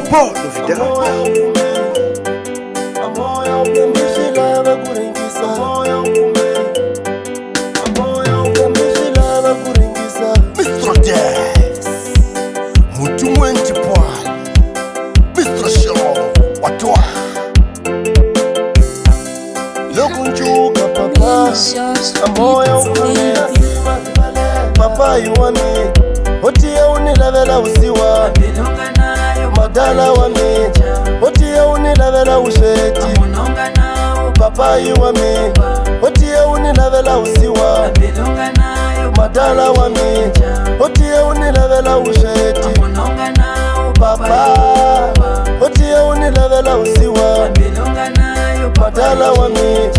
Popo novidade. Mr. Dex muito mwenti pwali. Mr. Show watwa Lokunjuka papa amoya ukume papa yuwami otiya unilavela usiwa madala wami otiya unilavela usheti papa yuwami otiya unilavela usiwa madala wami otiya unilavela usheti papa otiya unilavela usiwa madala wami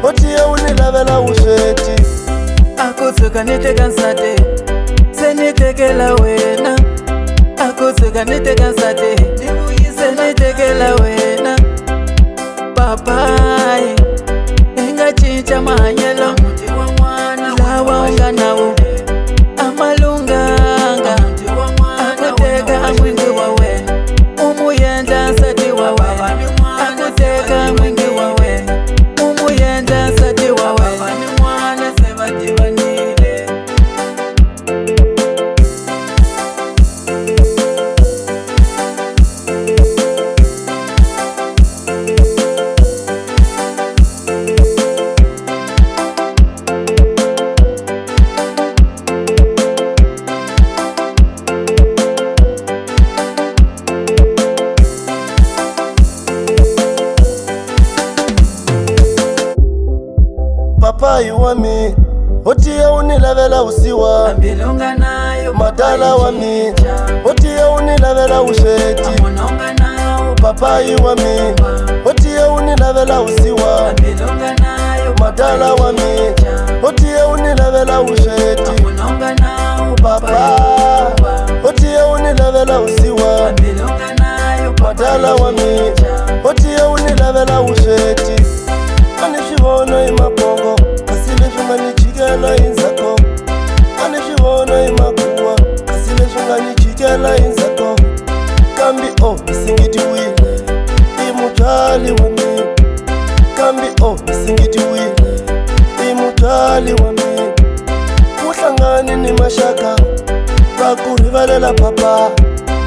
otiya unilavela usheti akutsuka niteka nsate senitekela wena akutsuka niteka nsate senitekela wena papai ingachincha mahanyelo lawa unganawo amalunganga akuteka mwingi wawe umuyenda nsati wawe akuteka mwingi wawe umuyenda nsati wawe papa yuwami otiya unilavela usiwa madala wami otiya unilavela usheti papa yuwami otiya unilavela usiwa madala wami otiya unilavela usheti papa otiya unilavela usiwa madala wami otiya unilavela usheti anishivona imapongo kasile shunganichikela inzako anishivona imakuwa kasile shunganichikela inzako kambi isingiti wile imutali wami kambi isingiti wile imutali wami kuhlangani ni mashaka kakurivalela papa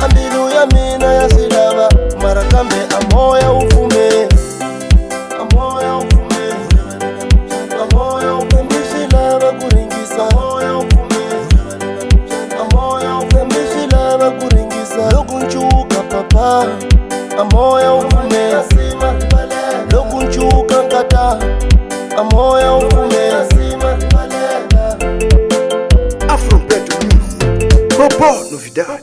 ambilu ya mina yasilava mara kambe amoya ufume lokunjuka papa amoya ukume lokunjuka nkata amoya ukume Afro Beto Music. Popo novidade.